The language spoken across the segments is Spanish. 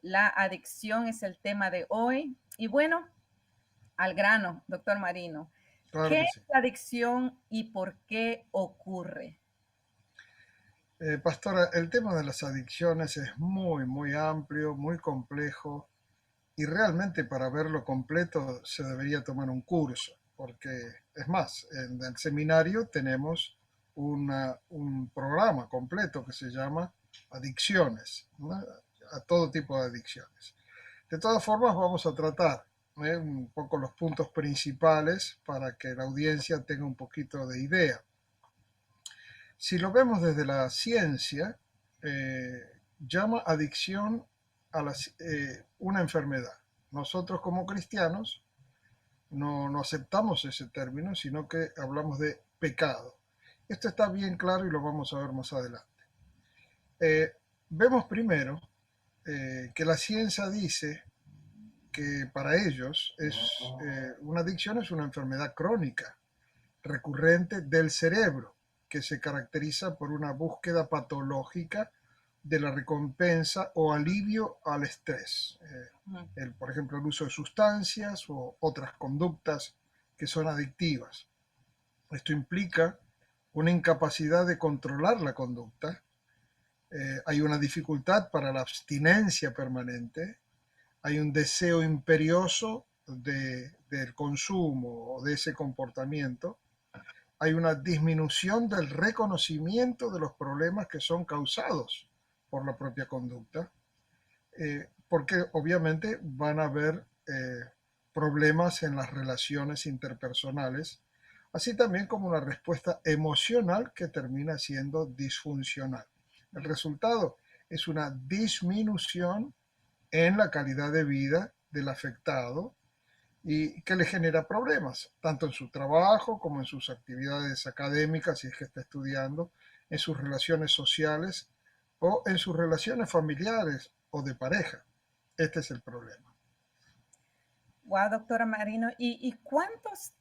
La adicción es el tema de hoy. Y bueno, al grano, doctor Marino. Claro ¿Qué que es sí. la adicción y por qué ocurre? Pastora, el tema de las adicciones es muy, muy amplio, muy complejo y realmente para verlo completo se debería tomar un curso, porque es más, en el seminario tenemos un programa completo que se llama Adicciones, ¿no? A todo tipo de adicciones. De todas formas, vamos a tratar un poco los puntos principales para que la audiencia tenga un poquito de idea. Si lo vemos desde la ciencia, llama adicción a una enfermedad. Nosotros como cristianos no aceptamos ese término, sino que hablamos de pecado. Esto está bien claro y lo vamos a ver más adelante. Eh, Vemos primero que la ciencia dice que para ellos una adicción es una enfermedad crónica recurrente del cerebro, que se caracteriza por una búsqueda patológica de la recompensa o alivio al estrés. Ujú. Por ejemplo, el uso de sustancias o otras conductas que son adictivas. Esto implica una incapacidad de controlar la conducta, hay una dificultad para la abstinencia permanente, hay un deseo imperioso del consumo o de ese comportamiento, hay una disminución del reconocimiento de los problemas que son causados por la propia conducta, porque obviamente van a haber problemas en las relaciones interpersonales, así también como una respuesta emocional que termina siendo disfuncional. El resultado es una disminución en la calidad de vida del afectado y que le genera problemas, tanto en su trabajo como en sus actividades académicas, si es que está estudiando, en sus relaciones sociales o en sus relaciones familiares o de pareja. Este es el problema. Wow, doctora Marino. ¿Y cuántos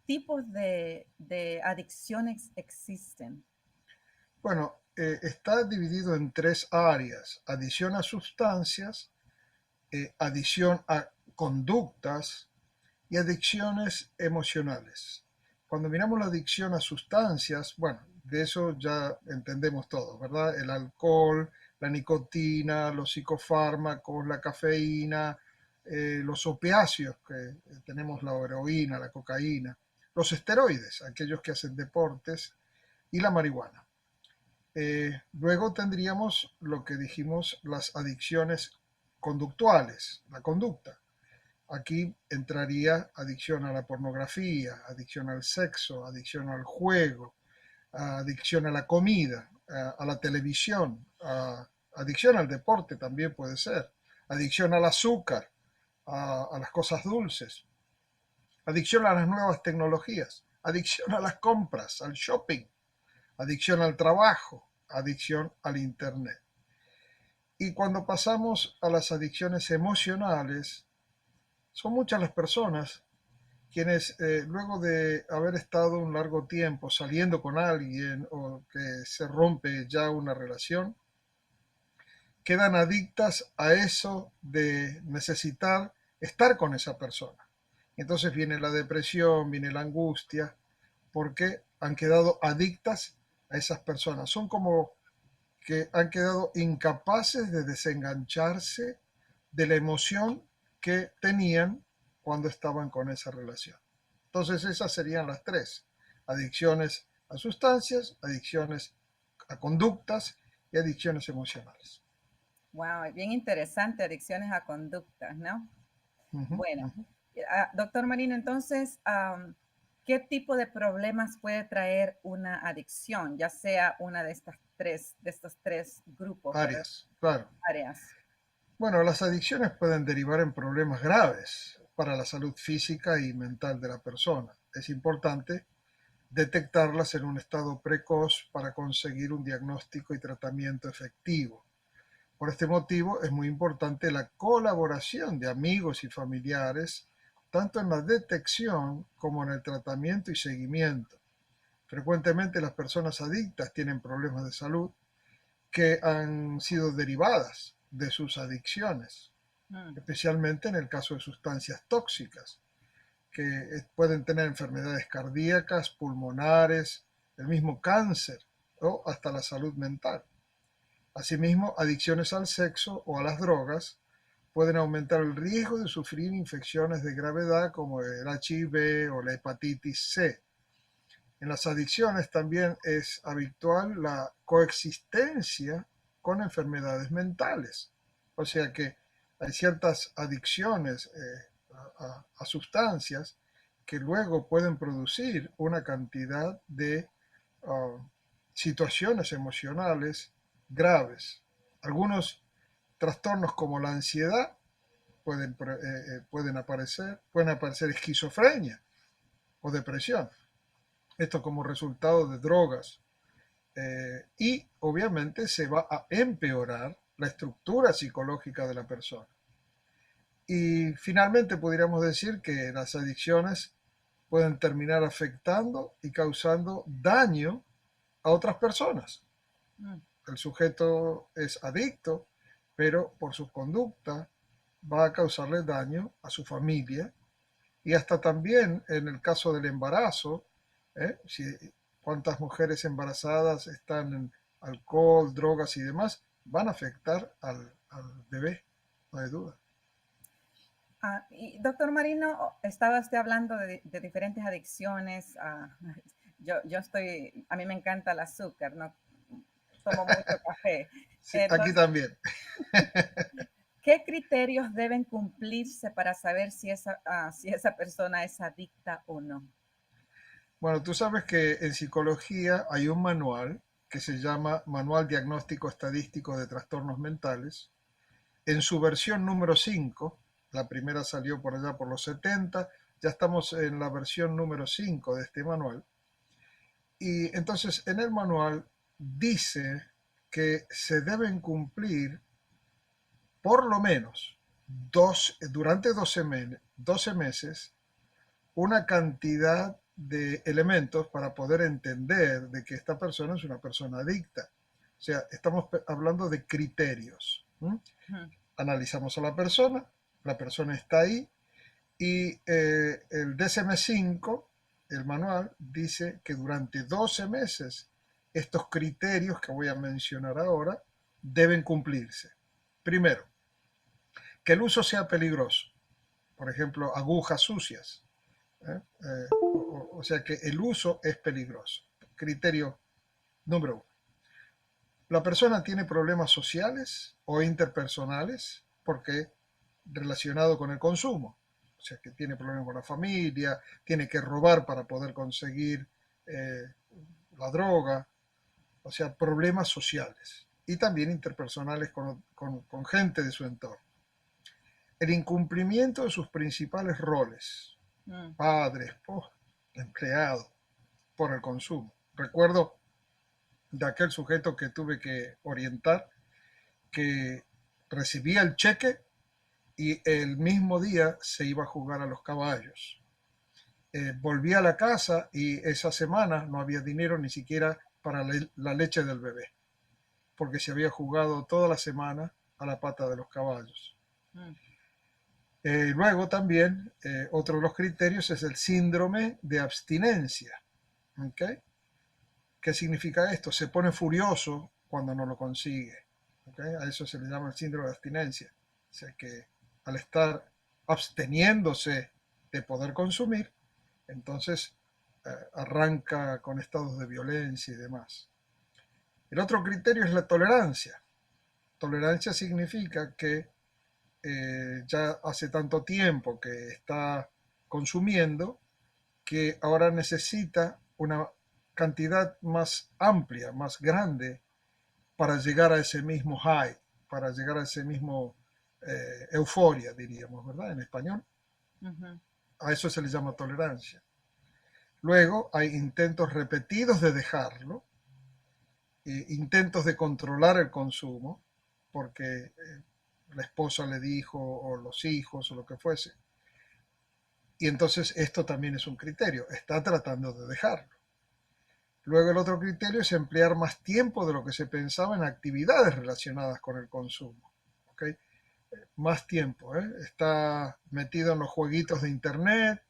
tipos de adicciones existen? Bueno, está dividido en tres áreas: adicción a sustancias, adicción a conductas y adicciones emocionales. Cuando miramos la adicción a sustancias, bueno, de eso ya entendemos todo, ¿verdad? El alcohol, la nicotina, los psicofármacos, la cafeína, los opiáceos, que tenemos la heroína, la cocaína, los esteroides, aquellos que hacen deportes, y la marihuana. Luego tendríamos lo que dijimos, las adicciones conductuales, la conducta. Aquí entraría adicción a la pornografía, adicción al sexo, adicción al juego, adicción a la comida, a la televisión, adicción al deporte también puede ser, adicción al azúcar, a las cosas dulces, adicción a las nuevas tecnologías, adicción a las compras, al shopping, adicción al trabajo, adicción al internet. Y cuando pasamos a las adicciones emocionales, son muchas las personas quienes luego de haber estado un largo tiempo saliendo con alguien o que se rompe ya una relación, quedan adictas a eso de necesitar estar con esa persona. Entonces viene la depresión, viene la angustia, porque han quedado adictas a esas personas. Son como que han quedado incapaces de desengancharse de la emoción que tenían cuando estaban con esa relación. Entonces esas serían las tres: adicciones a sustancias, adicciones a conductas y adicciones emocionales. Wow, bien interesante, adicciones a conductas, ¿no? Ujú, Bueno, ujú. doctor Marino, entonces, ¿qué tipo de problemas puede traer una adicción, ya sea una de estos tres grupos, ¿verdad? Áreas, claro. Áreas. Bueno, las adicciones pueden derivar en problemas graves para la salud física y mental de la persona. Es importante detectarlas en un estado precoz para conseguir un diagnóstico y tratamiento efectivo. Por este motivo es muy importante la colaboración de amigos y familiares, tanto en la detección como en el tratamiento y seguimiento. Frecuentemente las personas adictas tienen problemas de salud que han sido derivadas de sus adicciones, Mm. especialmente en el caso de sustancias tóxicas, que pueden tener enfermedades cardíacas, pulmonares, el mismo cáncer o hasta la salud mental. Asimismo, adicciones al sexo o a las drogas pueden aumentar el riesgo de sufrir infecciones de gravedad como el HIV o la hepatitis C. En las adicciones también es habitual la coexistencia con enfermedades mentales. O sea que hay ciertas adicciones a sustancias que luego pueden producir una cantidad de uh, situaciones emocionales graves. Algunos trastornos como la ansiedad pueden aparecer esquizofrenia o depresión. Esto como resultado de drogas. Y obviamente se va a empeorar la estructura psicológica de la persona. Y finalmente podríamos decir que las adicciones pueden terminar afectando y causando daño a otras personas. Mm. El sujeto es adicto, pero por su conducta va a causarle daño a su familia y hasta también en el caso del embarazo, si, cuántas mujeres embarazadas están en alcohol, drogas y demás, van a afectar al bebé, no hay duda. Y doctor Marino, estaba usted hablando de diferentes adicciones. A mí me encanta el azúcar, no tomo mucho café. Sí, aquí Entonces, también. ¿qué criterios deben cumplirse para saber si esa persona es adicta o no? Bueno, tú sabes que en psicología hay un manual que se llama Manual Diagnóstico Estadístico de Trastornos Mentales. En su versión número 5, la primera salió por allá por los 70, ya estamos en la versión número 5 de este manual. Y entonces en el manual dice que se deben cumplir por lo menos durante 12 meses una cantidad de elementos para poder entender de que esta persona es una persona adicta. O sea, estamos hablando de criterios. Ujú. Analizamos a la persona está ahí y el DSM-5, el manual, dice que durante 12 meses estos criterios que voy a mencionar ahora deben cumplirse. Primero, que el uso sea peligroso. Por ejemplo, agujas sucias. O sea que el uso es peligroso. Criterio número uno. La persona tiene problemas sociales o interpersonales porque relacionado con el consumo. O sea que tiene problemas con la familia, tiene que robar para poder conseguir eh, la droga. O sea, problemas sociales y también interpersonales con gente de su entorno. El incumplimiento de sus principales roles, Mm. padre, esposo, empleado, por el consumo. Recuerdo de aquel sujeto que tuve que orientar, que recibía el cheque y el mismo día se iba a jugar a los caballos. Volvía a la casa y esa semana no había dinero ni siquiera para la leche del bebé, porque se había jugado toda la semana a la pata de los caballos. Mm. Luego también, otro de los criterios es el síndrome de abstinencia. ¿Okay? ¿Qué significa esto? Se pone furioso cuando no lo consigue. ¿Okay? A eso se le llama el síndrome de abstinencia. O sea que al estar absteniéndose de poder consumir, entonces arranca con estados de violencia y demás. El otro criterio es la tolerancia. Tolerancia significa que ya hace tanto tiempo que está consumiendo que ahora necesita una cantidad más amplia, más grande para llegar a ese mismo high, para llegar a ese mismo euforia, diríamos, ¿verdad? En español. Ujú. A eso se le llama tolerancia. Luego hay intentos repetidos de dejarlo, intentos de controlar el consumo, porque la esposa le dijo, o los hijos, o lo que fuese. Y entonces esto también es un criterio, está tratando de dejarlo. Luego el otro criterio es emplear más tiempo de lo que se pensaba en actividades relacionadas con el consumo. ¿ok? Más tiempo, ¿eh? Está metido en los jueguitos de internet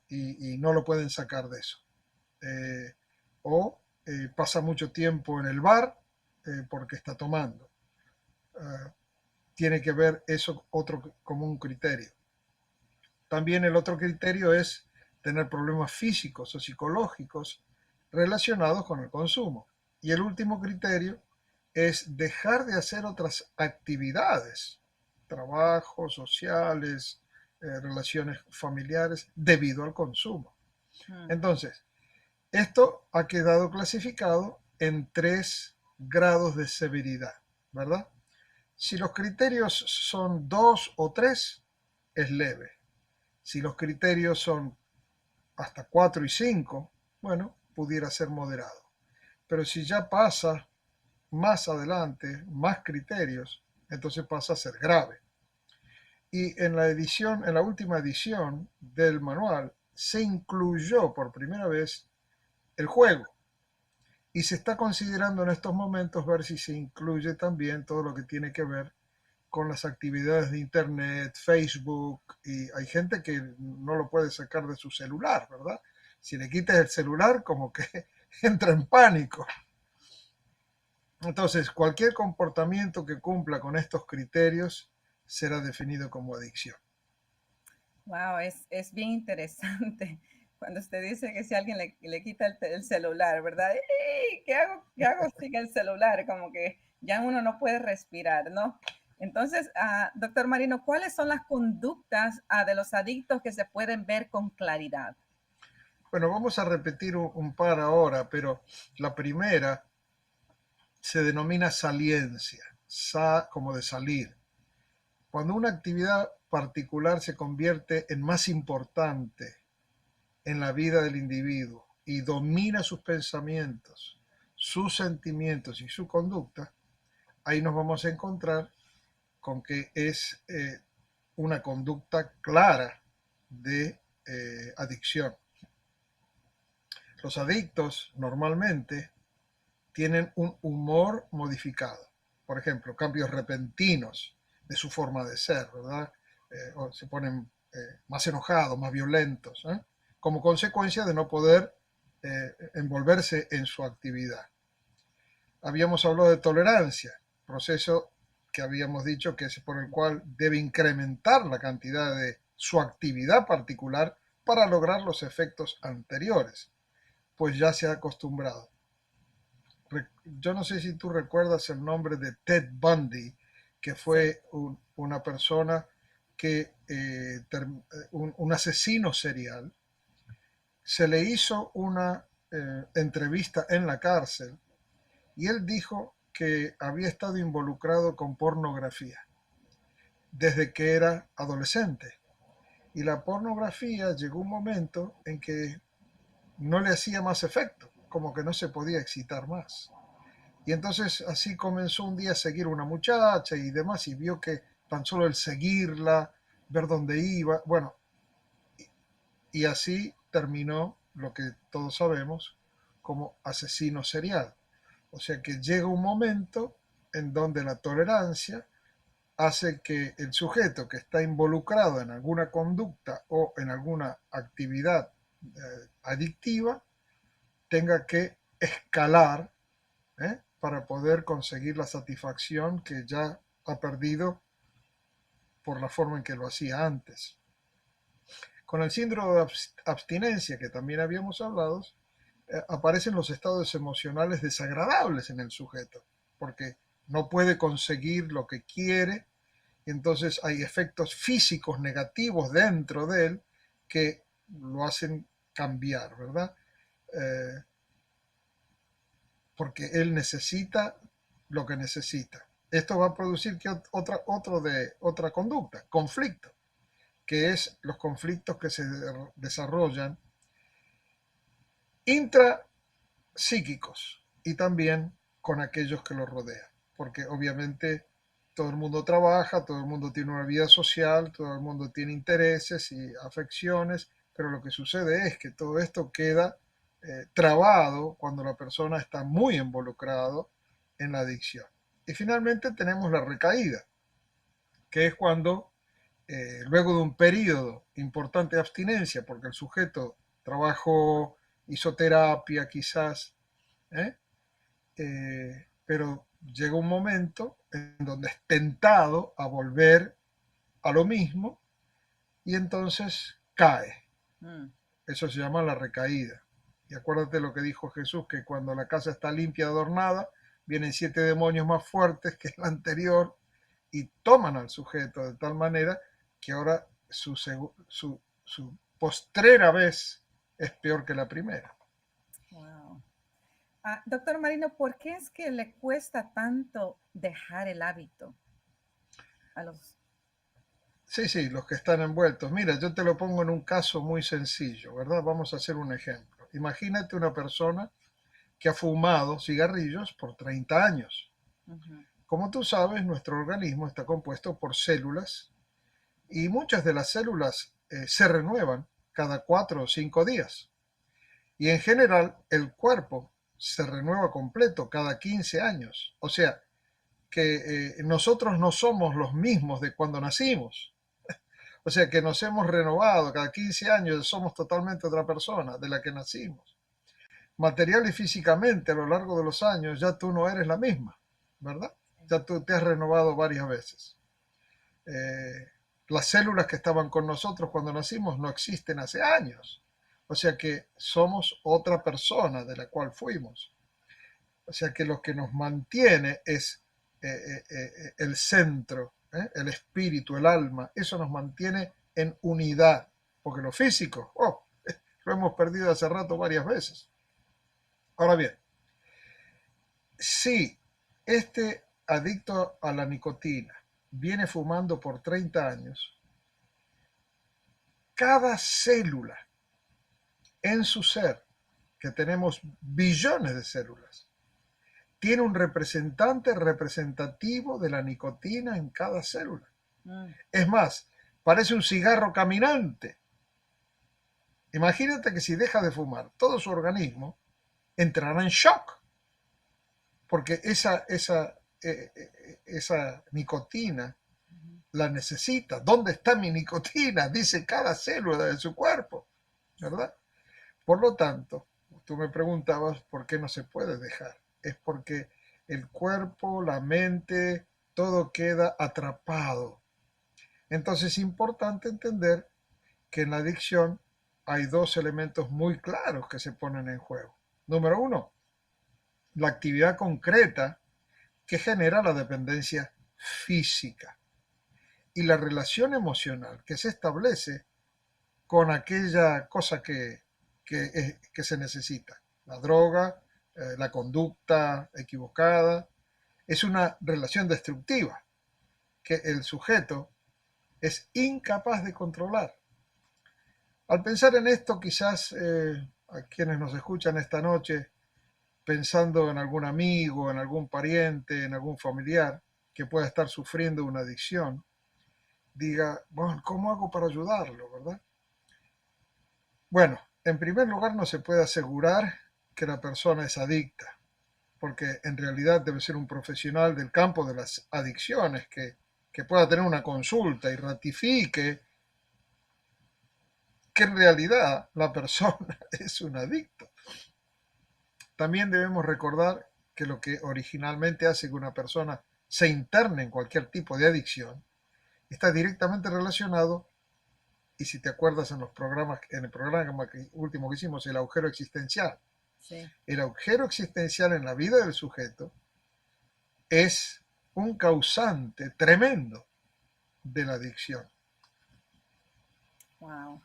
y no lo pueden sacar de eso. O pasa mucho tiempo en el bar porque está tomando. Tiene que ver eso otro como un criterio. También el otro criterio es tener problemas físicos o psicológicos relacionados con el consumo. Y el último criterio es dejar de hacer otras actividades, trabajos sociales, relaciones familiares, debido al consumo. Mm. Entonces, esto ha quedado clasificado en 3 grados de severidad, ¿verdad? Si los criterios son 2 o 3, es leve. Si los criterios son hasta 4 y 5, bueno, pudiera ser moderado. Pero si ya pasa más adelante, más criterios, entonces pasa a ser grave. Y en la última edición del manual, se incluyó por primera vez el juego. Y se está considerando en estos momentos ver si se incluye también todo lo que tiene que ver con las actividades de Internet, Facebook, y hay gente que no lo puede sacar de su celular, ¿verdad? Si le quitas el celular, como que entra en pánico. Entonces, cualquier comportamiento que cumpla con estos criterios será definido como adicción. Wow, es bien interesante cuando usted dice que si alguien le quita el celular, ¿verdad? ¡Ey! ¿Qué hago sin el celular? Como que ya uno no puede respirar, ¿no? Entonces, doctor Marino, ¿cuáles son las conductas de los adictos que se pueden ver con claridad? Bueno, vamos a repetir un par ahora, pero la primera se denomina saliencia, como de salir. Cuando una actividad particular se convierte en más importante en la vida del individuo y domina sus pensamientos, sus sentimientos y su conducta, ahí nos vamos a encontrar con que es una conducta clara de adicción. Los adictos normalmente tienen un humor modificado. Por ejemplo, cambios repentinos de su forma de ser, ¿verdad? O se ponen más enojados, más violentos, como consecuencia de no poder envolverse en su actividad. Habíamos hablado de tolerancia, proceso que habíamos dicho que es por el cual debe incrementar la cantidad de su actividad particular para lograr los efectos anteriores, pues ya se ha acostumbrado. Yo no sé si tú recuerdas el nombre de Ted Bundy, que Sí. fue una persona que, un asesino serial. Se le hizo una entrevista en la cárcel y él dijo que había estado involucrado con pornografía desde que era adolescente. Y la pornografía llegó un momento en que no le hacía más efecto, como que no se podía excitar más. Y entonces así comenzó un día a seguir una muchacha y demás, y vio que tan solo el seguirla, ver dónde iba, bueno, y así terminó lo que todos sabemos como asesino serial. O sea que llega un momento en donde la tolerancia hace que el sujeto que está involucrado en alguna conducta o en alguna actividad adictiva tenga que escalar para poder conseguir la satisfacción que ya ha perdido por la forma en que lo hacía antes. Con el síndrome de abstinencia que también habíamos hablado, aparecen los estados emocionales desagradables en el sujeto, porque no puede conseguir lo que quiere, y entonces hay efectos físicos negativos dentro de él que lo hacen cambiar, ¿verdad? Eh, porque él necesita lo que necesita. Esto va a producir que otra conducta, conflicto, que es los conflictos que se desarrollan intrapsíquicos y también con aquellos que lo rodean, porque obviamente todo el mundo trabaja, todo el mundo tiene una vida social, todo el mundo tiene intereses y afecciones, pero lo que sucede es que todo esto queda trabado cuando la persona está muy involucrado en la adicción. Y finalmente tenemos la recaída, que es cuando luego de un periodo importante de abstinencia, porque el sujeto trabajó, hizo terapia quizás, ¿eh? Pero llega un momento en donde es tentado a volver a lo mismo y entonces cae. Mm, Eso se llama la recaída. Y acuérdate lo que dijo Jesús, que cuando la casa está limpia y adornada, vienen 7 demonios más fuertes que el anterior y toman al sujeto de tal manera que ahora su postrera vez es peor que la primera. wow. Doctor Marino, ¿por qué es que le cuesta tanto dejar el hábito a los... Sí, sí, los que están envueltos. Mira, yo te lo pongo en un caso muy sencillo, ¿verdad? Vamos a hacer un ejemplo. Imagínate una persona que ha fumado cigarrillos por 30 años. Ujú, Como tú sabes, nuestro organismo está compuesto por células y muchas de las células se renuevan cada 4 o 5 días. Y en general, el cuerpo se renueva completo cada 15 años. O sea, que nosotros no somos los mismos de cuando nacimos. O sea, que nos hemos renovado cada 15 años, somos totalmente otra persona de la que nacimos. Material y físicamente a lo largo de los años ya tú no eres la misma, ¿verdad? sí. Ya tú te has renovado varias veces. Eh, las células que estaban con nosotros cuando nacimos no existen hace años. O sea que somos otra persona de la cual fuimos. O sea que lo que nos mantiene es el centro, el espíritu, el alma. Eso nos mantiene en unidad. Porque lo físico, lo hemos perdido hace rato varias veces. Ahora bien, si este adicto a la nicotina viene fumando por 30 años, cada célula en su ser, que tenemos billones de células, tiene un representante representativo de la nicotina en cada célula. Mm, Es más, parece un cigarro caminante. Imagínate que si deja de fumar, todo su organismo entrará en shock, porque esa nicotina ujú. la necesita. ¿Dónde está mi nicotina? Dice cada célula de su cuerpo, ¿verdad? Por lo tanto, tú me preguntabas por qué no se puede dejar. Es porque el cuerpo, la mente, todo queda atrapado. Entonces es importante entender que en la adicción hay dos elementos muy claros que se ponen en juego. Número uno, la actividad concreta que genera la dependencia física y la relación emocional que se establece con aquella cosa que se necesita. La droga, la conducta equivocada, es una relación destructiva que el sujeto es incapaz de controlar. Al pensar en esto, quizás a quienes nos escuchan esta noche, pensando en algún amigo, en algún pariente, en algún familiar que pueda estar sufriendo una adicción, diga, bueno, ¿cómo hago para ayudarlo, verdad? Bueno, en primer lugar no se puede asegurar que la persona es adicta, porque en realidad debe ser un profesional del campo de las adicciones que pueda tener una consulta y ratifique que en realidad la persona es un adicto. También debemos recordar que lo que originalmente hace que una persona se interne en cualquier tipo de adicción está directamente relacionado, y si te acuerdas en el programa último que hicimos, el agujero existencial. Sí, El agujero existencial en la vida del sujeto es un causante tremendo de la adicción. wow.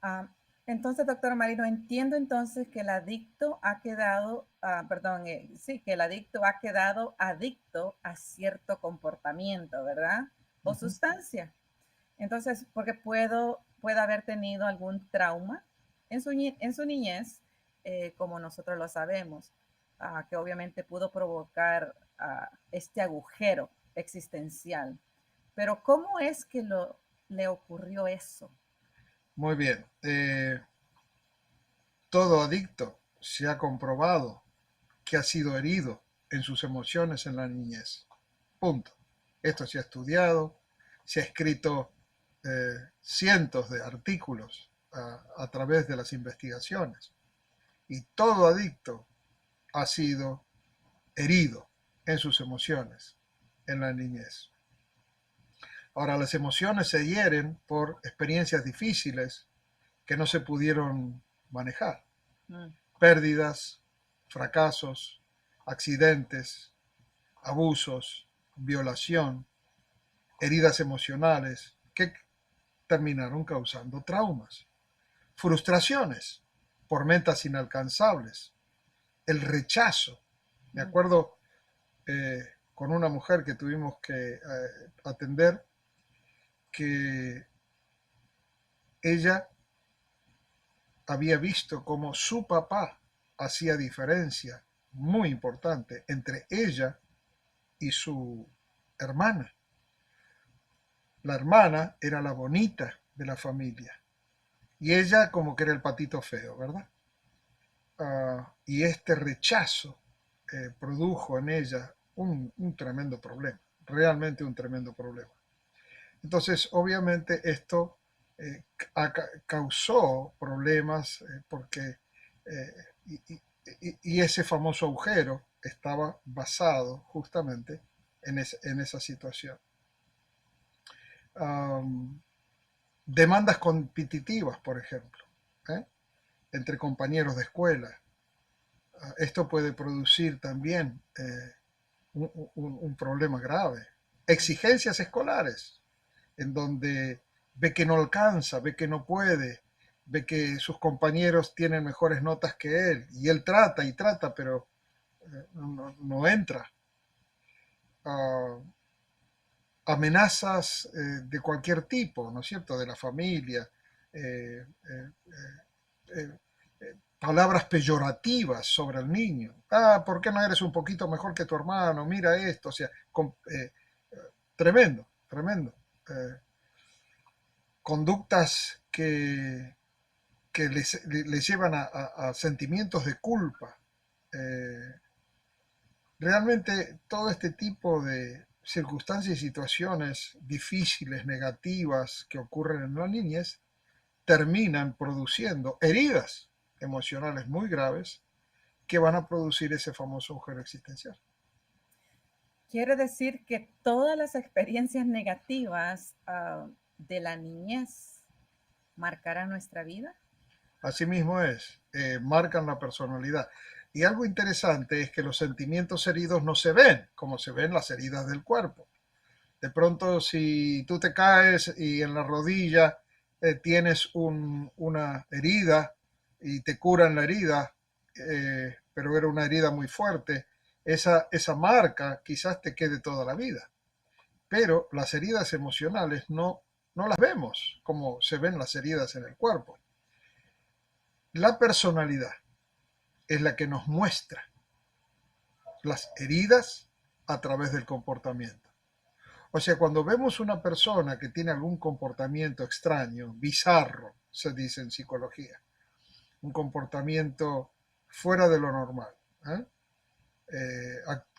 Ah, entonces, doctor Marino, entiendo entonces que el adicto ha quedado, perdón, sí, que el adicto ha quedado adicto a cierto comportamiento, ¿verdad? O Uh-huh. sustancia. Entonces, porque puede haber tenido algún trauma en su niñez, como nosotros lo sabemos, que obviamente pudo provocar este agujero existencial. Pero ¿cómo es que le ocurrió eso? Muy bien. Todo adicto se ha comprobado que ha sido herido en sus emociones en la niñez. Punto. Esto se ha estudiado, Se ha escrito cientos de artículos a través de las investigaciones. Y todo adicto ha sido herido en sus emociones en la niñez. Ahora, las emociones se hieren por experiencias difíciles que no se pudieron manejar. Mm. Pérdidas, fracasos, accidentes, abusos, violación, heridas emocionales que terminaron causando traumas, frustraciones por metas inalcanzables, el rechazo. Me Mm. acuerdo con una mujer que tuvimos que atender, que ella había visto cómo su papá hacía diferencia muy importante entre ella y su hermana. La hermana era la bonita de la familia y ella como que era el patito feo, ¿verdad? Y este rechazo produjo en ella un tremendo problema, realmente un tremendo problema. Entonces, obviamente esto causó problemas porque eh, y ese famoso agujero estaba basado justamente en esa situación. Um, Demandas competitivas, por ejemplo, ¿eh? Entre compañeros de escuela. Esto puede producir también un problema grave. Exigencias escolares, en donde ve que no alcanza, ve que no puede, ve que sus compañeros tienen mejores notas que él, y él trata y trata, pero no entra. Uh, Amenazas de cualquier tipo, ¿no es cierto?, de la familia, eh, eh, eh, palabras peyorativas sobre el niño. Ah, ¿por qué no eres un poquito mejor que tu hermano? Mira esto, o sea, tremendo, tremendo. Conductas que les llevan a sentimientos de culpa. Eh, Realmente todo este tipo de circunstancias y situaciones difíciles, negativas que ocurren en la niñez, terminan produciendo heridas emocionales muy graves que van a producir ese famoso agujero existencial. Quiere decir que todas las experiencias negativas de la niñez marcarán nuestra vida. Asimismo es, marcan la personalidad. Y algo interesante es que los sentimientos heridos no se ven como se ven las heridas del cuerpo. De pronto, si tú te caes y en la rodilla tienes una herida y te curan la herida, pero era una herida muy fuerte, esa marca quizás te quede toda la vida. Pero las heridas emocionales no las vemos como se ven las heridas en el cuerpo. La personalidad es la que nos muestra las heridas a través del comportamiento. O sea, cuando vemos una persona que tiene algún comportamiento extraño, bizarro, se dice en psicología, un comportamiento fuera de lo normal, ¿eh?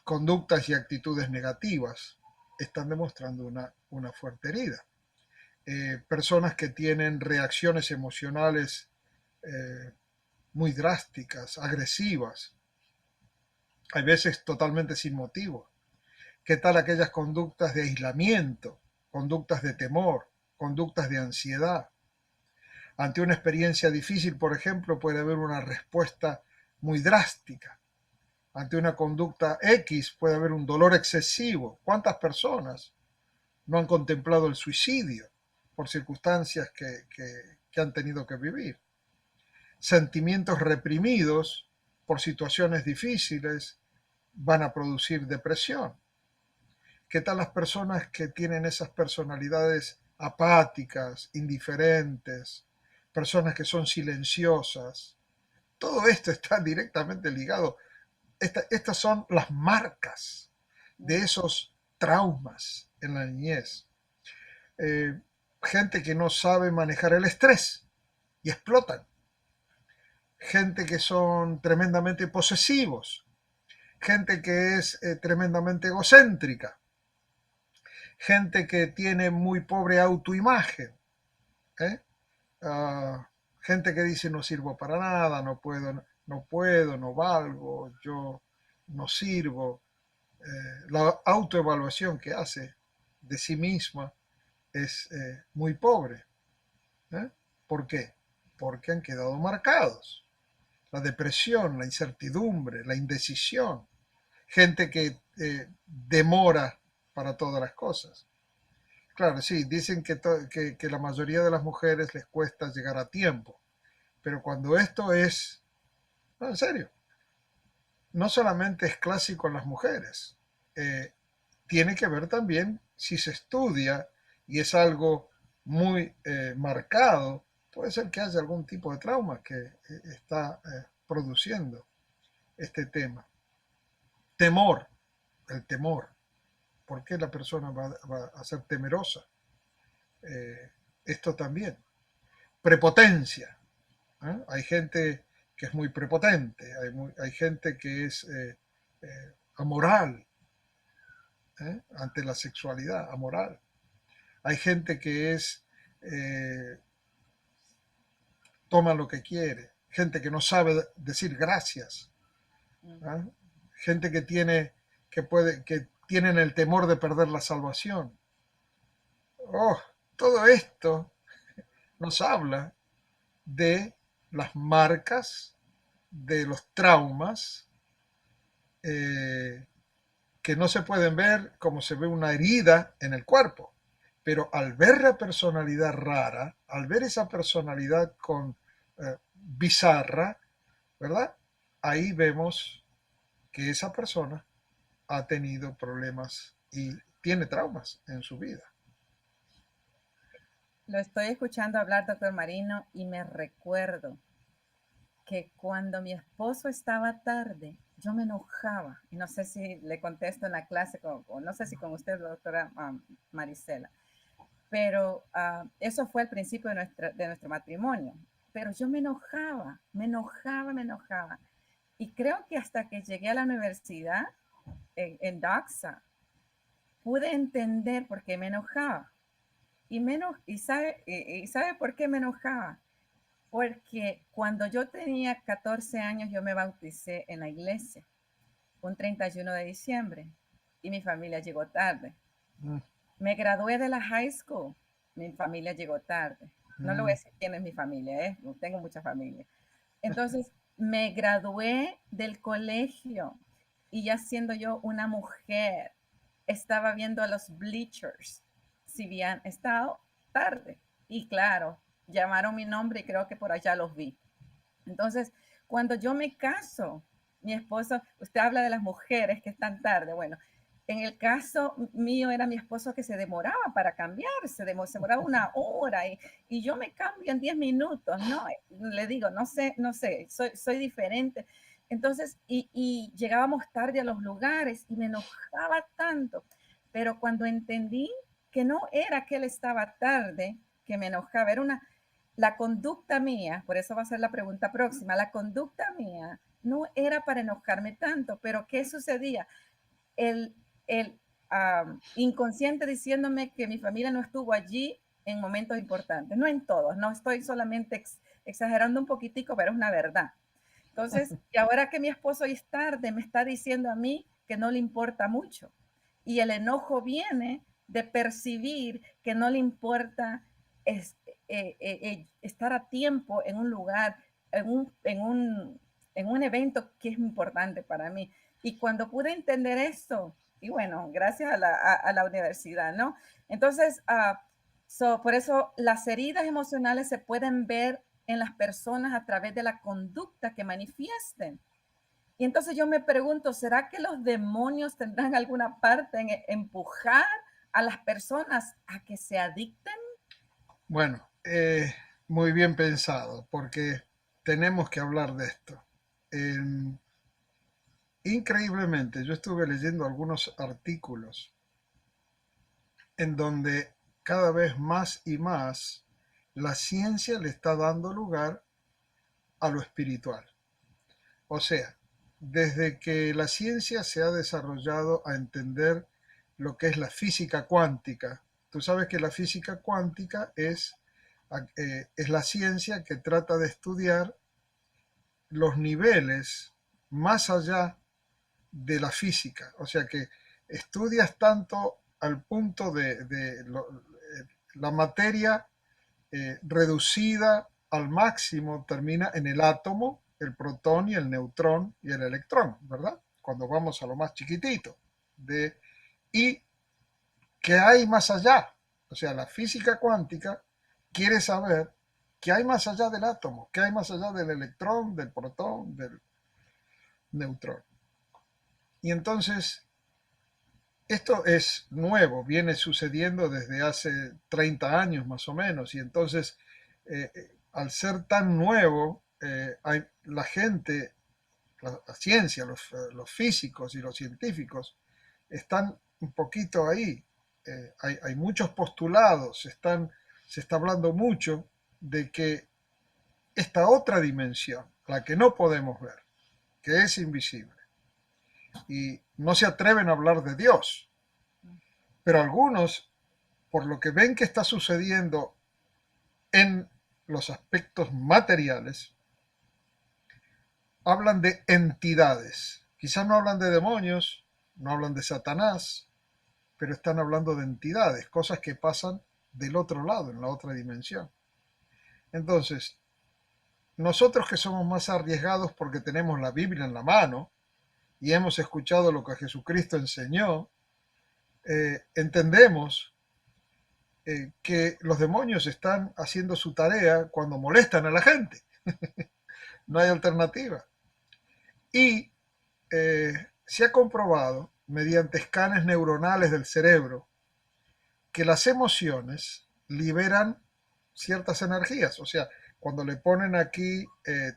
Conductas y actitudes negativas, están demostrando una fuerte herida. Personas que tienen reacciones emocionales eh, muy drásticas, agresivas, hay veces totalmente sin motivo. ¿Qué tal aquellas conductas de aislamiento, conductas de temor, conductas de ansiedad? Ante una experiencia difícil, por ejemplo, puede haber una respuesta muy drástica. Ante una conducta X puede haber un dolor excesivo. ¿Cuántas personas no han contemplado el suicidio por circunstancias que han tenido que vivir? Sentimientos reprimidos por situaciones difíciles van a producir depresión. ¿Qué tal las personas que tienen esas personalidades apáticas, indiferentes, personas que son silenciosas? Todo esto está directamente ligado. Estas son las marcas de esos traumas en la niñez. Eh, Gente que no sabe manejar el estrés y explotan. Gente que son tremendamente posesivos. Gente que es tremendamente egocéntrica. gente que tiene muy pobre autoimagen, ¿eh? Ah, gente que dice no sirvo para nada, no puedo, no puedo, no valgo, yo no sirvo. La autoevaluación que hace de sí misma es muy pobre. ¿Eh? ¿Por qué? Porque han quedado marcados. La depresión, la incertidumbre, la indecisión, gente que demora para todas las cosas. Claro, sí, dicen que la mayoría de las mujeres les cuesta llegar a tiempo, pero cuando esto es, no, en serio, no solamente es clásico en las mujeres, eh, tiene que ver también si se estudia y es algo muy marcado, puede ser que haya algún tipo de trauma que está produciendo este tema. Temor, el temor. ¿Por qué la persona va a ser temerosa? Eh, Esto también. Prepotencia. Hay gente que es muy prepotente, hay gente que es amoral ante la sexualidad, amoral. Hay gente que es, eh, toma lo que quiere, gente que no sabe decir gracias, ¿eh? Gente que que tienen el temor de perder la salvación. Oh, todo esto nos habla de las marcas, de los traumas eh, que no se pueden ver como se ve una herida en el cuerpo. Pero al ver la personalidad rara, al ver esa personalidad con bizarra, ¿verdad? Ahí vemos que esa persona ha tenido problemas y tiene traumas en su vida. Lo estoy escuchando hablar, doctor Marino, y me recuerdo que cuando mi esposo estaba tarde, yo me enojaba. Y no sé si le contesto en la clase, o no sé si con usted, doctora Marisela, pero eso fue el principio de nuestro matrimonio. Pero yo me enojaba, me enojaba, me enojaba. Y creo que hasta que llegué a la universidad en Doxa, pude entender por qué me enojaba. Y sabe por qué me enojaba. Porque cuando yo tenía 14 años, yo me bauticé en la iglesia, un 31 de diciembre, y mi familia llegó tarde. Mm, Me gradué de la high school, mi familia llegó tarde. No le voy a mm, decir quién es mi familia, ¿eh? Tengo mucha familia. Entonces, me gradué del colegio y ya siendo yo una mujer, estaba viendo a los bleachers si habían estado tarde. Y claro, llamaron mi nombre y creo que por allá los vi. Entonces, cuando yo me caso, mi esposo, usted habla de las mujeres que están tarde. Bueno, en el caso mío era mi esposo que se demoraba para cambiarse, se demoraba una hora y yo me cambio en 10 minutos, ¿no? Le digo, no sé, no sé, soy diferente. Entonces, y llegábamos tarde a los lugares y me enojaba tanto. Pero cuando entendí que no era que él estaba tarde, que me enojaba, era la conducta mía, por eso va a ser la pregunta próxima, la conducta mía no era para enojarme tanto, pero ¿qué sucedía? El, el inconsciente diciéndome que mi familia no estuvo allí en momentos importantes, no en todos, no estoy solamente exagerando un poquitico, pero es una verdad. Entonces, y ahora que mi esposo es tarde, me está diciendo a mí que no le importa mucho. Y el enojo viene de percibir que no le importa es, estar a tiempo en un lugar, en un evento que es importante para mí. Y cuando pude entender esto, y bueno, gracias a la universidad, ¿no? Entonces, por eso las heridas emocionales se pueden ver en las personas a través de la conducta que manifiesten. Y entonces yo me pregunto, ¿será que los demonios tendrán alguna parte en empujar a las personas a que se adicten? Bueno, muy bien pensado, porque tenemos que hablar de esto. Increíblemente, yo estuve leyendo algunos artículos en donde cada vez más y más la ciencia le está dando lugar a lo espiritual. O sea, desde que la ciencia se ha desarrollado a entender lo que es la física cuántica. Tú sabes que la física cuántica es la ciencia que trata de estudiar los niveles más allá de la física. O sea que estudias tanto al punto la materia reducida al máximo termina en el átomo, el protón y el neutrón y el electrón, ¿verdad? Cuando vamos a lo más chiquitito. ¿Y qué hay más allá? O sea, la física cuántica quiere saber qué hay más allá del átomo, qué hay más allá del electrón, del protón, del neutrón. Y entonces, esto es nuevo, viene sucediendo desde hace 30 años más o menos, y entonces, al ser tan nuevo, la gente, la ciencia, los físicos y los científicos están un poquito ahí. Hay muchos postulados, se está hablando mucho de que esta otra dimensión, la que no podemos ver, que es invisible, y no se atreven a hablar de Dios, pero algunos, por lo que ven que está sucediendo en los aspectos materiales, hablan de entidades. Quizás no hablan de demonios, no hablan de Satanás, pero están hablando de entidades, cosas que pasan del otro lado, en la otra dimensión. Entonces, nosotros que somos más arriesgados porque tenemos la Biblia en la mano y hemos escuchado lo que Jesucristo enseñó, entendemos que los demonios están haciendo su tarea cuando molestan a la gente. No hay alternativa. Y se ha comprobado mediante escanes neuronales del cerebro que las emociones liberan ciertas energías. O sea, cuando le ponen aquí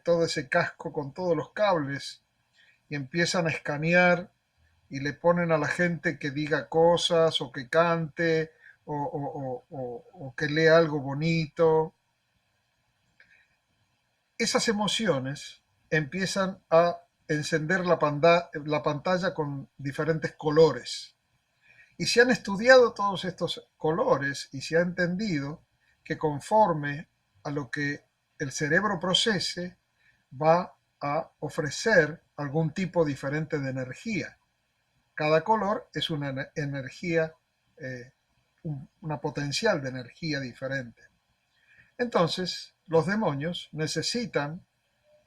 todo ese casco con todos los cables y empiezan a escanear y le ponen a la gente que diga cosas o que cante o que lea algo bonito, esas emociones empiezan a encender la pantalla con diferentes colores. Y se han estudiado todos estos colores y se ha entendido que conforme a lo que el cerebro procese, va a ofrecer algún tipo diferente de energía. Cada color es una energía, eh, una potencial de energía diferente. Entonces, los demonios necesitan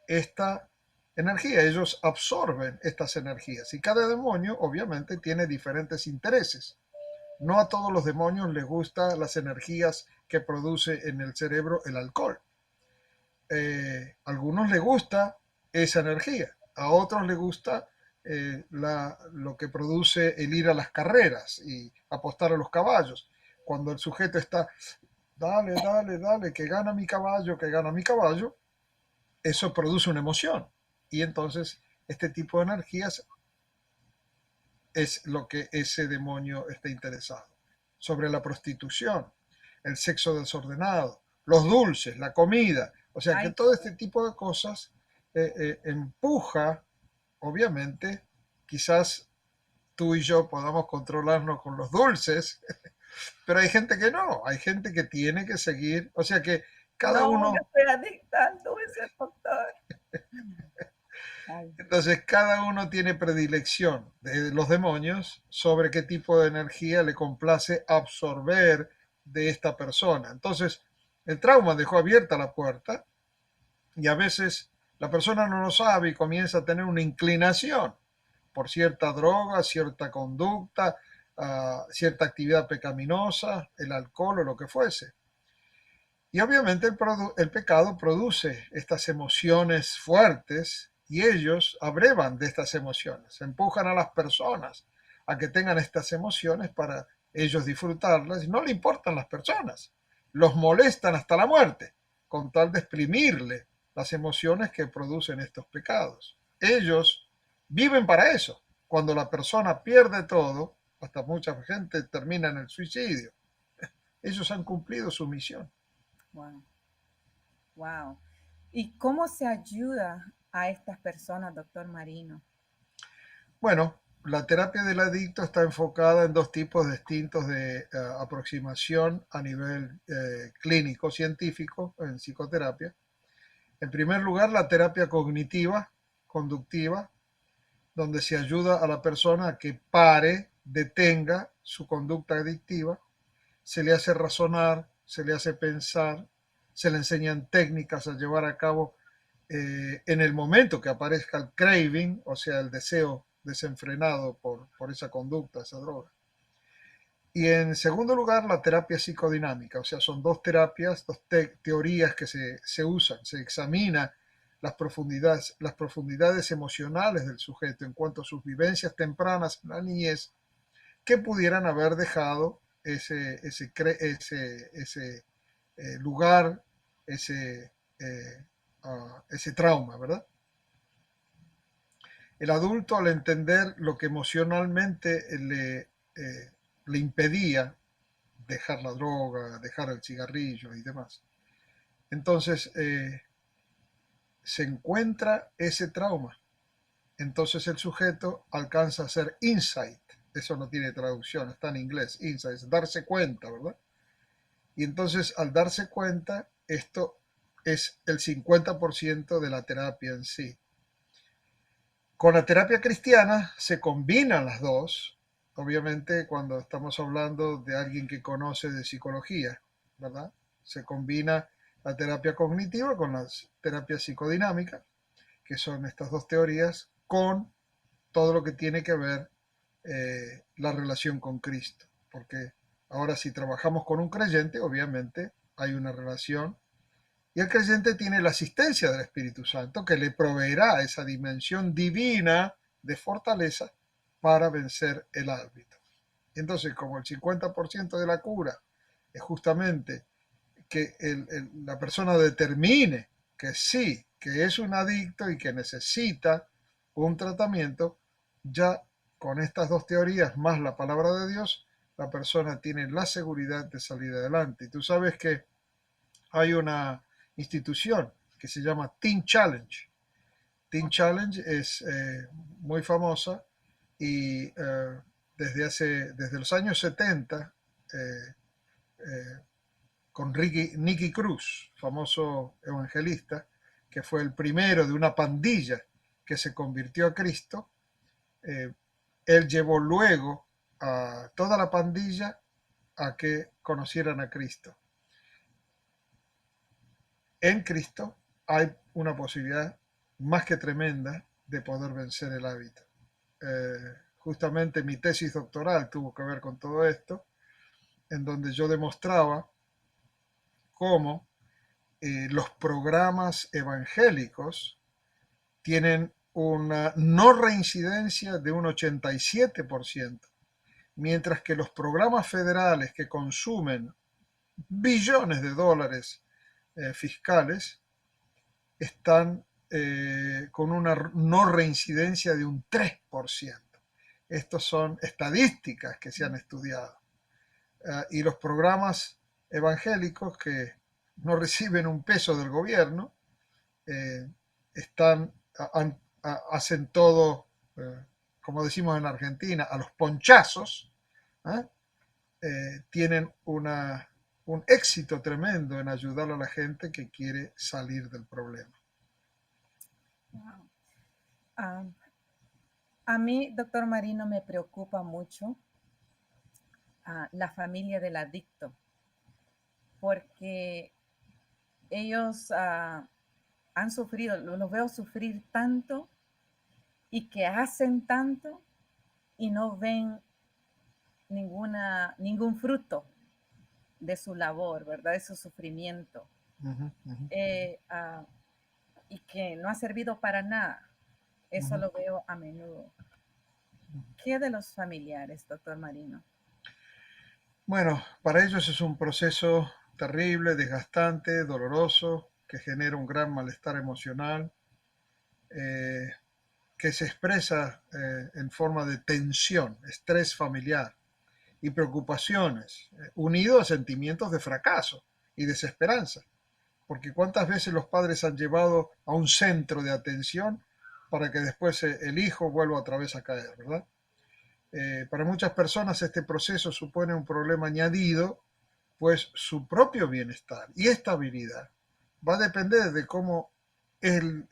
esta energía, ellos absorben estas energías y cada demonio obviamente tiene diferentes intereses. No a todos los demonios les gustan las energías que produce en el cerebro el alcohol. A algunos les gusta esa energía, a otros les gusta lo que produce el ir a las carreras y apostar a los caballos. Cuando el sujeto está, dale, dale, dale, que gana mi caballo, eso produce una emoción. Y entonces este tipo de energías es lo que ese demonio está interesado. Sobre la prostitución, el sexo desordenado, los dulces, la comida. O sea que Ay, todo este tipo de cosas empuja, obviamente, quizás tú y yo podamos controlarnos con los dulces, pero hay gente que no, hay gente que tiene que seguir, o sea que cada no, yo uno, soy adicta al dulce, doctor. Ay, entonces cada uno tiene predilección de los demonios sobre qué tipo de energía le complace absorber de esta persona. Entonces, el trauma dejó abierta la puerta y a veces la persona no lo sabe y comienza a tener una inclinación por cierta droga, cierta conducta, cierta actividad pecaminosa, el alcohol o lo que fuese. Y obviamente el pecado produce estas emociones fuertes y ellos abrevan de estas emociones, empujan a las personas a que tengan estas emociones para ellos disfrutarlas y no le importan las personas, los molestan hasta la muerte con tal de exprimirle las emociones que producen estos pecados. Ellos viven para eso. Cuando la persona pierde todo, hasta mucha gente termina en el suicidio. Ellos han cumplido su misión. wow, wow. ¿Y cómo se ayuda a estas personas, doctor Marino? Bueno, la terapia del adicto está enfocada en dos tipos distintos de aproximación a nivel clínico, científico, en psicoterapia. En primer lugar, la terapia cognitiva, conductiva, donde se ayuda a la persona a que pare, detenga su conducta adictiva, se le hace razonar, se le hace pensar, se le enseñan técnicas a llevar a cabo en el momento que aparezca el craving, o sea, el deseo desenfrenado por esa conducta, esa droga. Y en segundo lugar, la terapia psicodinámica, o sea, son dos terapias, teorías que se usan, se examina las profundidades emocionales del sujeto en cuanto a sus vivencias tempranas en la niñez que pudieran haber dejado ese lugar, ese, ese trauma, ¿verdad? El adulto, al entender lo que emocionalmente le impedía dejar la droga, dejar el cigarrillo y demás, entonces se encuentra ese trauma. Entonces el sujeto alcanza a hacer insight. Eso no tiene traducción, está en inglés. Insight es darse cuenta, ¿verdad? Y entonces al darse cuenta, esto es el 50% de la terapia en sí. Con la terapia cristiana se combinan las dos, obviamente cuando estamos hablando de alguien que conoce de psicología, ¿verdad? Se combina la terapia cognitiva con la terapia psicodinámica, que son estas dos teorías, con todo lo que tiene que ver la relación con Cristo. Porque ahora si trabajamos con un creyente, obviamente hay una relación y el creyente tiene la asistencia del Espíritu Santo que le proveerá esa dimensión divina de fortaleza para vencer el árbitro. Entonces, como el 50% de la cura es justamente que la persona determine que sí, que es un adicto y que necesita un tratamiento, ya con estas dos teorías más la palabra de Dios, la persona tiene la seguridad de salir adelante. Y tú sabes que hay una institución que se llama Teen Challenge. Teen Challenge es muy famosa y desde los años 70 eh, eh, con Nicky Cruz, famoso evangelista, que fue el primero de una pandilla que se convirtió a Cristo. eh, Él llevó luego a toda la pandilla a que conocieran a Cristo. En Cristo hay una posibilidad más que tremenda de poder vencer el hábito. Justamente mi tesis doctoral tuvo que ver con todo esto, en donde yo demostraba cómo los programas evangélicos tienen una no reincidencia de un 87%, mientras que los programas federales que consumen billones de dólares fiscales están con una no reincidencia de un 3%. Estas son estadísticas que se han estudiado. Y los programas evangélicos que no reciben un peso del gobierno eh, están, hacen todo, como decimos en Argentina, a los ponchazos, ¿eh? Tienen un éxito tremendo en ayudar a la gente que quiere salir del problema. Wow. Um, a mí, doctor Marino, me preocupa mucho la familia del adicto, porque ellos han sufrido, los veo sufrir tanto y que hacen tanto y no ven ningún fruto de su labor, ¿verdad? De su sufrimiento. Uh-huh, uh-huh. Y que no ha servido para nada. Eso Uh-huh. lo veo a menudo. ¿Qué de los familiares, doctor Marino? Bueno, para ellos es un proceso terrible, desgastante, doloroso, que genera un gran malestar emocional, eh, que se expresa en forma de tensión, estrés familiar y preocupaciones, unido a sentimientos de fracaso y desesperanza. Porque cuántas veces los padres han llevado a un centro de atención para que después el hijo vuelva otra vez a caer, ¿verdad? Para muchas personas este proceso supone un problema añadido, pues su propio bienestar y estabilidad va a depender de cómo el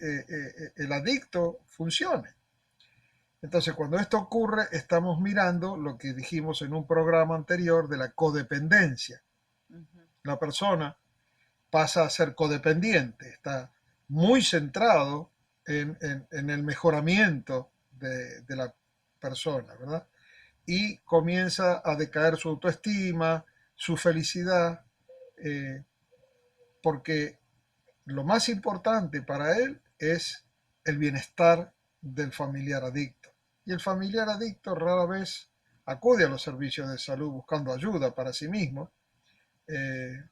adicto funcione. Entonces, cuando esto ocurre, estamos mirando lo que dijimos en un programa anterior de la codependencia. Ujú. La persona pasa a ser codependiente, está muy centrado en el mejoramiento de la persona, ¿verdad? Y comienza a decaer su autoestima, su felicidad, eh, porque lo más importante para él es el bienestar del familiar adicto. Y el familiar adicto rara vez acude a los servicios de salud buscando ayuda para sí mismo, eh,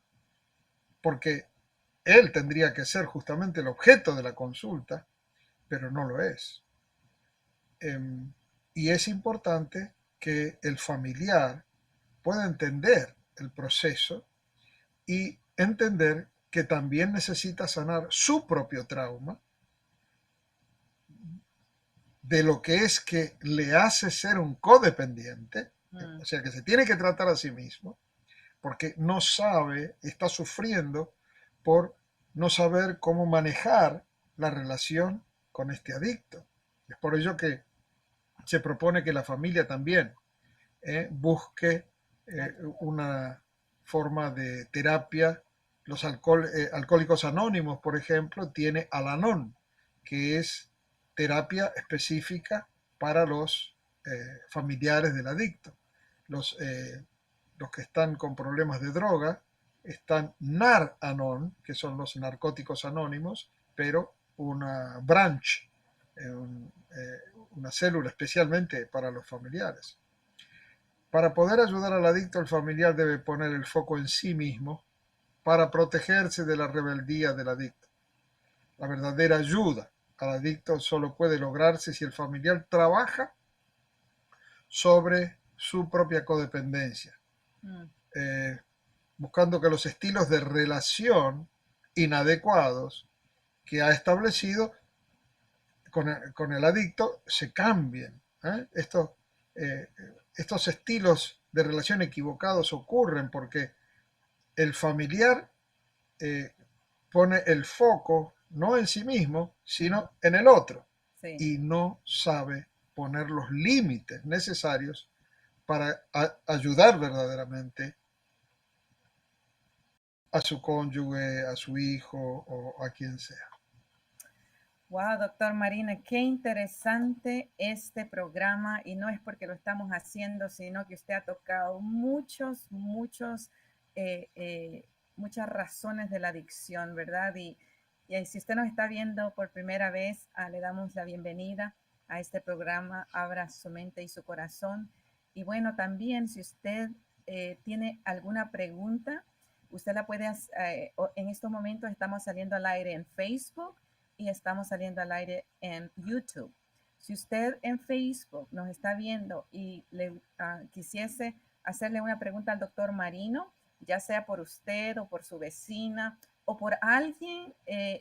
porque él tendría que ser justamente el objeto de la consulta, pero no lo es. Y es importante que el familiar pueda entender el proceso y entender que también necesita sanar su propio trauma de lo que es que le hace ser un codependiente, Mm. o sea, que se tiene que tratar a sí mismo, porque no sabe, está sufriendo por no saber cómo manejar la relación con este adicto. Es por ello que se propone que la familia también busque una forma de terapia. Los alcohólicos anónimos, por ejemplo, tiene Al-Anon, que es terapia específica para los familiares del adicto. Los, eh, los que están con problemas de droga están Nar-Anon, que son los narcóticos anónimos, pero una branch, una célula especialmente para los familiares. Para poder ayudar al adicto, el familiar debe poner el foco en sí mismo para protegerse de la rebeldía del adicto. La verdadera ayuda al adicto solo puede lograrse si el familiar trabaja sobre su propia codependencia, Mm. eh, buscando que los estilos de relación inadecuados que ha establecido con el adicto se cambien. Eh, estos estilos de relación equivocados ocurren porque el familiar eh, pone el foco no en sí mismo, Ujú. sino en el otro Sí. y no sabe poner los límites necesarios para ayudar verdaderamente a su cónyuge, a su hijo o a quien sea. Wow, doctor Marina, qué interesante este programa y no es porque lo estamos haciendo, sino que usted ha tocado eh, eh, muchas razones de la adicción, ¿verdad? Y si usted nos está viendo por primera vez, le damos la bienvenida a este programa, Abra su mente y su corazón. Y bueno, también si usted tiene alguna pregunta, usted la puede, en estos momentos estamos saliendo al aire en Facebook y estamos saliendo al aire en YouTube. Si usted en Facebook nos está viendo y le quisiese hacerle una pregunta al doctor Marino, ya sea por usted o por su vecina o por alguien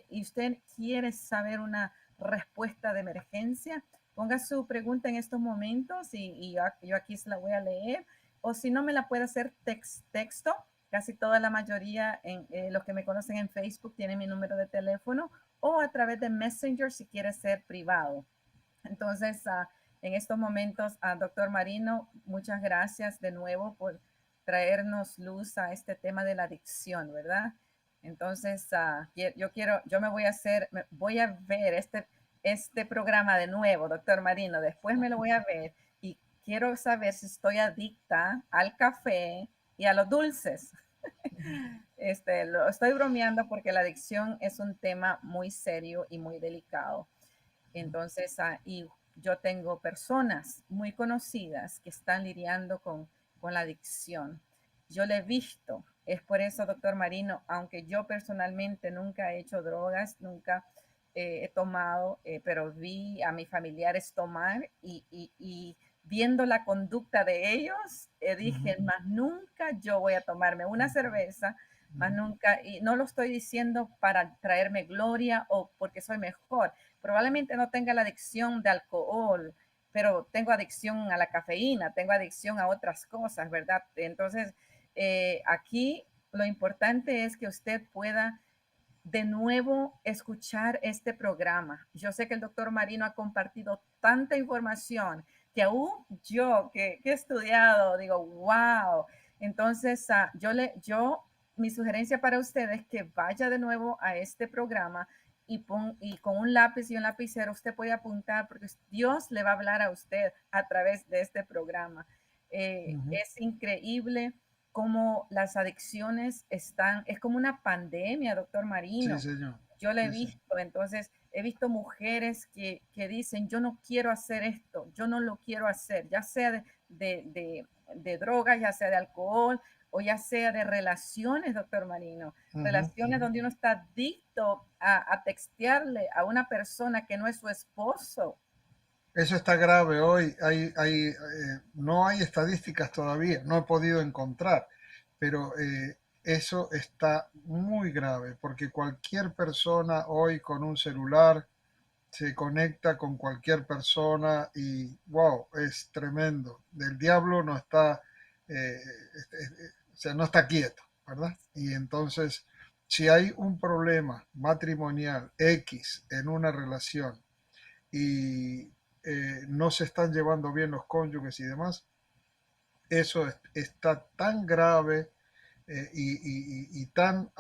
y usted quiere saber una respuesta de emergencia, ponga su pregunta en estos momentos y yo aquí se la voy a leer. O si no, me la puede hacer texto. Casi toda la mayoría, los que me conocen en Facebook, tienen mi número de teléfono o a través de Messenger si quiere ser privado. Entonces, en estos momentos, doctor Marino, muchas gracias de nuevo por traernos luz a este tema de la adicción, ¿verdad? Entonces, yo me voy a ver este programa de nuevo, doctor Marino, después me lo voy a ver y quiero saber si estoy adicta al café y a los dulces. Lo estoy bromeando porque la adicción es un tema muy serio y muy delicado. Entonces, y yo tengo personas muy conocidas que están lidiando con la adicción. Yo le he visto. Es por eso, doctor Marino, aunque yo personalmente nunca he hecho drogas, nunca he tomado, pero vi a mis familiares tomar y viendo la conducta de ellos, dije, Ujú, más nunca yo voy a tomarme una cerveza, más ujú, nunca, y no lo estoy diciendo para traerme gloria o porque soy mejor, probablemente no tenga la adicción de alcohol, pero tengo adicción a la cafeína, tengo adicción a otras cosas, ¿verdad? Entonces, aquí lo importante es que usted pueda de nuevo escuchar este programa. Yo sé que el doctor Marino ha compartido tanta información que aún yo que he estudiado, digo, wow. Entonces, mi sugerencia para usted es que vaya de nuevo a este programa y con un lápiz y un lapicero usted puede apuntar porque Dios le va a hablar a usted a través de este programa. Ujú. Es increíble cómo las adicciones están, es como una pandemia, doctor Sí, Marino. señor. Yo lo he Sí, señor. visto, entonces he visto mujeres que dicen, yo no quiero hacer esto, yo no lo quiero hacer, ya sea de drogas, ya sea de alcohol o ya sea de relaciones, doctor Marino, Ujú, relaciones ujú. donde uno está adicto a textearle a una persona que no es su esposo. Eso está grave hoy. No hay estadísticas todavía, no he podido encontrar, pero eso está muy grave porque cualquier persona hoy con un celular se conecta con cualquier persona y wow, es tremendo. El diablo no está, eh, o sea, no está quieto, ¿verdad? Y entonces, si hay un problema matrimonial X en una relación y no se están llevando bien los cónyuges y demás, eso está tan grave y tan,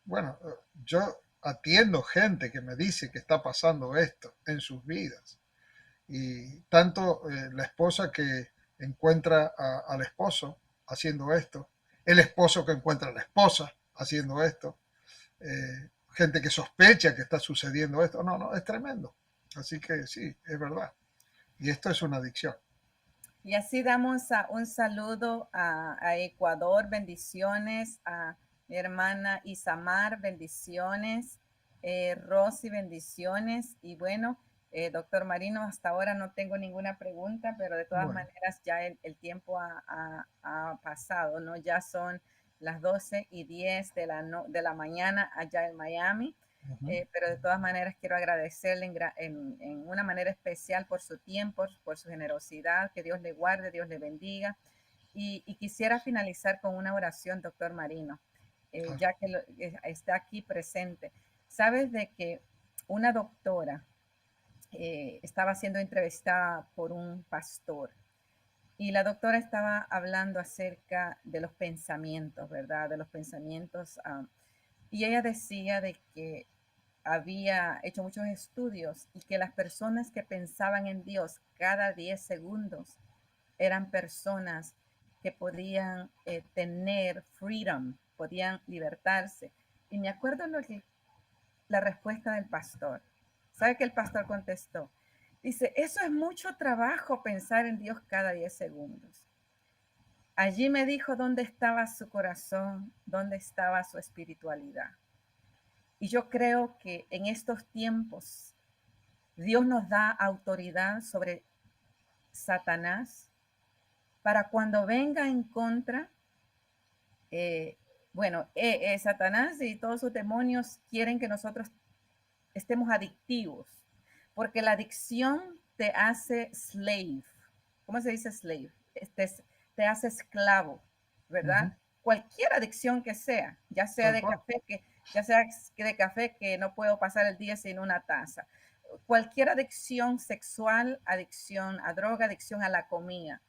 bueno, yo atiendo gente que me dice que está pasando esto en sus vidas. Y tanto la esposa que encuentra al esposo haciendo esto, el esposo que encuentra a la esposa haciendo esto, gente que sospecha que está sucediendo esto. No, no, es tremendo. Así que sí, es verdad. Y esto es una adicción. Y así damos un saludo a Ecuador, bendiciones, a mi hermana Isamar, bendiciones, Rosy, bendiciones. Y bueno, doctor Marino, hasta ahora no tengo ninguna pregunta, pero de todas Bueno, maneras ya el tiempo ha pasado, ¿no? Ya son las 12:10 de la mañana allá en Miami. ujú, Pero de todas maneras quiero agradecerle en una manera especial por su tiempo, por su generosidad, que Dios le guarde, Dios le bendiga. Y quisiera finalizar con una oración, doctor Marino, claro. ya que está aquí presente. Sabes de que una doctora estaba siendo entrevistada por un pastor y la doctora estaba hablando acerca de los pensamientos, ¿verdad? De los pensamientos. Y ella decía de que había hecho muchos estudios y que las personas que pensaban en Dios cada 10 segundos eran personas que podían tener freedom, podían libertarse. Y me acuerdo la respuesta del pastor. ¿Sabe que el pastor contestó? Dice, eso es mucho trabajo pensar en Dios cada 10 segundos. Allí me dijo dónde estaba su corazón, dónde estaba su espiritualidad. Y yo creo que en estos tiempos Dios nos da autoridad sobre Satanás para cuando venga en contra, eh, bueno, Satanás y todos sus demonios quieren que nosotros estemos adictivos, porque la adicción te hace slave. ¿Cómo se dice slave? Te hace esclavo, Ujú, ¿verdad? Cualquier adicción que sea, tal cual. ya sea de café que no puedo pasar el día sin una taza. Cualquier adicción sexual, adicción a droga, adicción a la comida.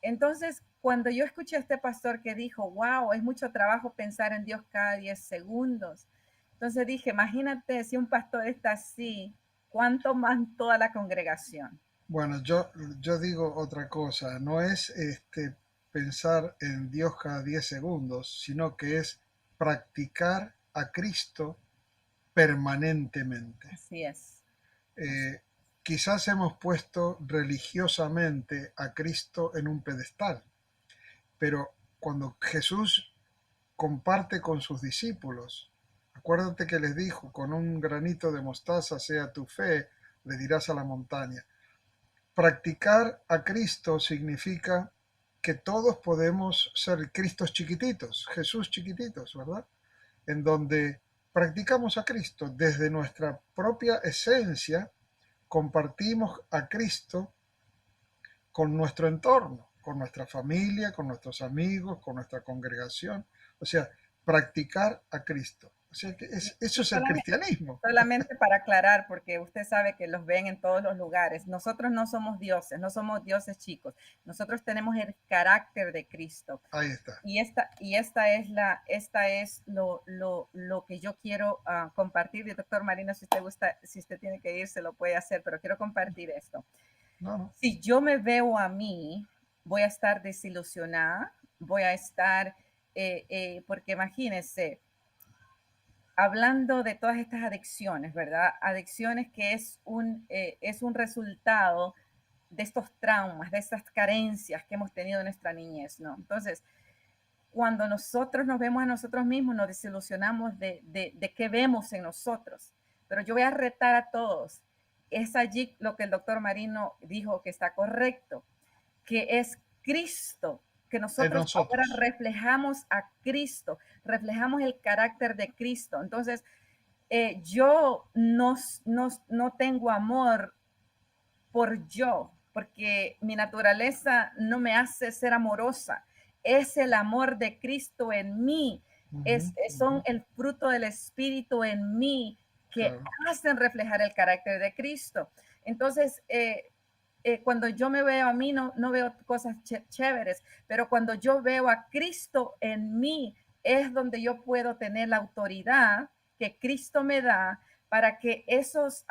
Entonces, cuando yo escuché a este pastor que dijo, wow, es mucho trabajo pensar en Dios cada 10 segundos. Entonces dije, imagínate si un pastor está así, ¿cuánto más toda la congregación? Bueno, yo digo otra cosa. No es pensar en Dios cada 10 segundos, sino que es practicar a Cristo permanentemente. Así es. Así- Eh, Quizás hemos puesto religiosamente a Cristo en un pedestal, pero cuando Jesús comparte con sus discípulos, acuérdate que les dijo, con un granito de mostaza sea tu fe, le dirás a la montaña. Practicar a Cristo significa que todos podemos ser Cristos chiquititos, Jesús chiquititos, ¿verdad? En donde practicamos a Cristo desde nuestra propia esencia, compartimos a Cristo con nuestro entorno, con nuestra familia, con nuestros amigos, con nuestra congregación. O sea, practicar a Cristo. O sea, que eso es el Solamente, cristianismo. solamente para aclarar, porque usted sabe que los ven en todos los lugares. Nosotros no somos dioses, no somos dioses chicos. Nosotros tenemos el carácter de Cristo. Ahí está. Esta es lo que yo quiero compartir. Y doctor Marino, si usted gusta, si usted tiene que ir, se lo puede hacer, pero quiero compartir esto. No, no. Si yo me veo a mí, voy a estar desilusionada, voy a estar, porque imagínense, hablando de todas estas adicciones, ¿verdad? Adicciones que es un resultado de estos traumas, de estas carencias que hemos tenido en nuestra niñez, ¿no? Entonces, cuando nosotros nos vemos a nosotros mismos, nos desilusionamos de qué vemos en nosotros. Pero yo voy a retar a todos. Es allí lo que el doctor Marino dijo que está correcto, que es Cristo, que nosotros ahora reflejamos a Cristo, reflejamos el carácter de Cristo. Entonces, yo no tengo amor por yo, porque mi naturaleza no me hace ser amorosa. Es el amor de Cristo en mí, son el fruto del Espíritu en mí que hacen reflejar el carácter de Cristo. Entonces, cuando yo me veo a mí, no veo cosas chéveres, pero cuando yo veo a Cristo en mí, es donde yo puedo tener la autoridad que Cristo me da para que esos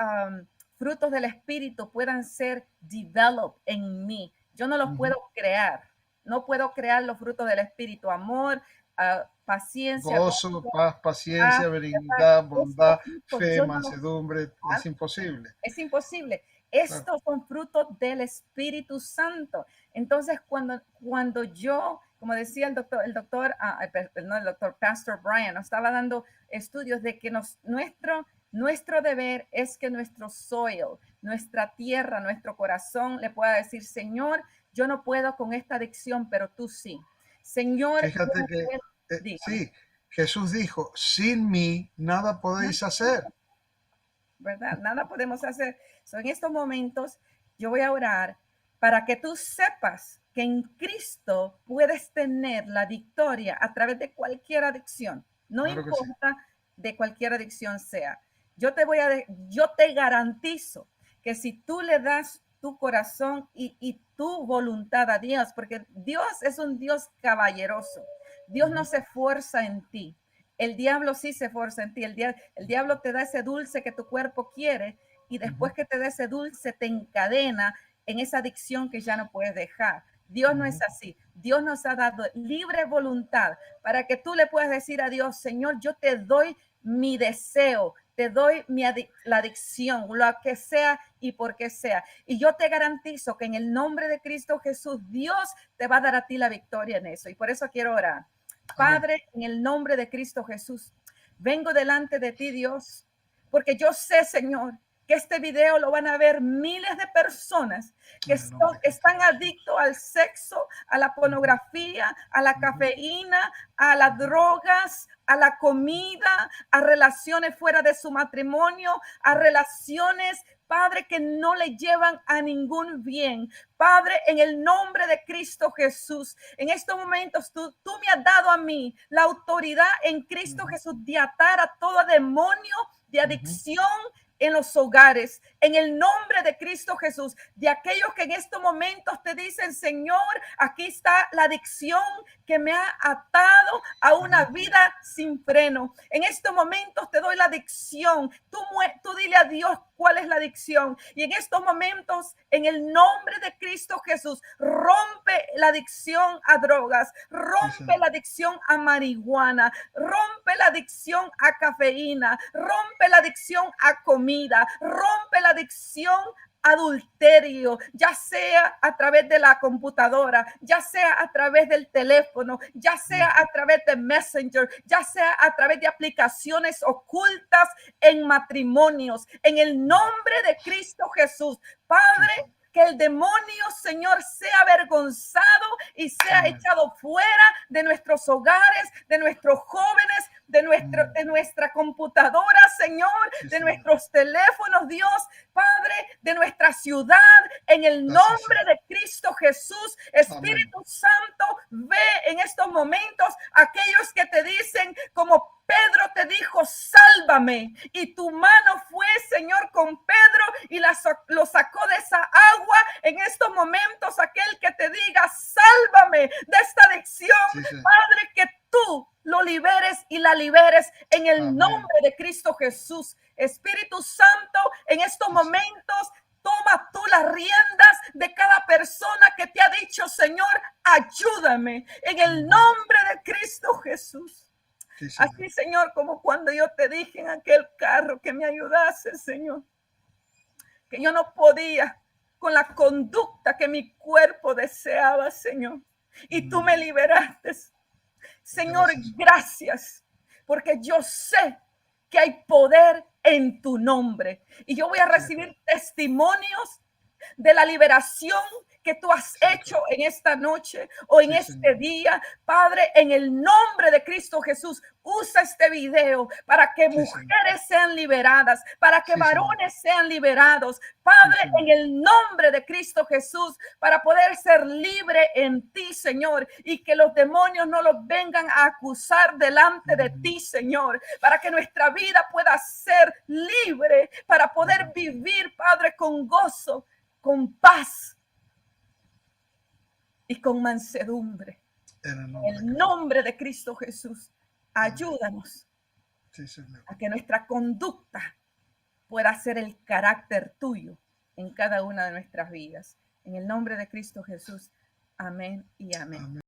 frutos del Espíritu puedan ser developed en mí. Yo no los puedo crear. No puedo crear los frutos del Espíritu, amor, paciencia, gozo, paz, paciencia, benignidad, bondad, fe, mansedumbre. Es imposible. Es imposible. Estos son frutos del Espíritu Santo. Entonces, cuando yo, como decía el doctor Pastor Brian, nos estaba dando estudios de que nuestro deber es que nuestro soil, nuestra tierra, nuestro corazón le pueda decir, Señor, yo no puedo con esta adicción, pero tú sí. Señor, fíjate que sí, Jesús dijo, sin mí nada podéis hacer. ¿Verdad? Nada podemos hacer. En estos momentos yo voy a orar para que tú sepas que en Cristo puedes tener la victoria a través de cualquier adicción. No claro importa de cualquier adicción sea. Yo te garantizo que si tú le das tu corazón y tu voluntad a Dios, porque Dios es un Dios caballeroso. Dios no se esfuerza en ti. El diablo sí se esfuerza en ti. El diablo te da ese dulce que tu cuerpo quiere y después que te da ese dulce te encadena en esa adicción que ya no puedes dejar. Dios no es así. Dios nos ha dado libre voluntad para que tú le puedas decir a Dios, Señor, yo te doy mi deseo, te doy la adicción, lo que sea y por qué sea. Y yo te garantizo que en el nombre de Cristo Jesús, Dios te va a dar a ti la victoria en eso. Y por eso quiero orar. Padre, en el nombre de Cristo Jesús, vengo delante de ti, Dios, porque yo sé, Señor, que este video lo van a ver miles de personas que están adictos al sexo, a la pornografía, a la cafeína, a las drogas, a la comida, a relaciones fuera de su matrimonio, a relaciones, Padre, que no le llevan a ningún bien. Padre, en el nombre de Cristo Jesús, en estos momentos tú me has dado a mí la autoridad en Cristo Jesús de atar a todo demonio de adicción en los hogares, en el nombre de Cristo Jesús, de aquellos que en estos momentos te dicen, Señor, aquí está la adicción que me ha atado a una vida sin freno. En estos momentos te doy la adicción. Tú dile a Dios cuál es la adicción. Y en estos momentos, en el nombre de Cristo Jesús, rompe la adicción a drogas, rompe la adicción a marihuana, rompe la adicción a cafeína, rompe la adicción a comida, rompe la adicción adulterio, ya sea a través de la computadora, ya sea a través del teléfono, ya sea a través de Messenger, ya sea a través de aplicaciones ocultas en matrimonios, en el nombre de Cristo Jesús. Padre, que el demonio, Señor, sea avergonzado y sea echado fuera de nuestros hogares, de nuestros jóvenes, de de nuestra computadora, Señor, Sí, de Señor. nuestros teléfonos, Dios, Padre, de nuestra ciudad, en el Gracias, nombre Señor. de Cristo Jesús. Espíritu Santo, ve en estos momentos aquellos que te dicen, como Pedro te dijo, sálvame. Y tu mano fue, Señor, con Pedro y lo sacó de esa agua. En estos momentos, aquel que te diga, sálvame de esta adicción, Sí, Señor. Padre, que tú lo liberes y la liberes en el Amén. nombre de Cristo Jesús. Espíritu Santo, en estos momentos, toma tú las riendas de cada persona que te ha dicho, Señor, ayúdame en el nombre de Cristo Jesús. Sí, Señor. Así, Señor, como cuando yo te dije en aquel carro que me ayudase, Señor, que yo no podía con la conducta que mi cuerpo deseaba, Señor, y tú me liberaste. Señor, gracias, porque yo sé que hay poder en tu nombre y yo voy a recibir testimonios de la liberación que tú has hecho en esta noche o en este día. Padre, en el nombre de Cristo Jesús, usa este video para que mujeres sean liberadas, para que varones sean liberados. Padre, en el nombre de Cristo Jesús, para poder ser libre en ti, Señor, y que los demonios no los vengan a acusar delante de ti, Señor, para que nuestra vida pueda ser libre, para poder vivir, Padre, con gozo, con paz y con mansedumbre. En el nombre de Cristo Jesús, ayúdanos a que nuestra conducta pueda ser el carácter tuyo en cada una de nuestras vidas. En el nombre de Cristo Jesús, amén y amén.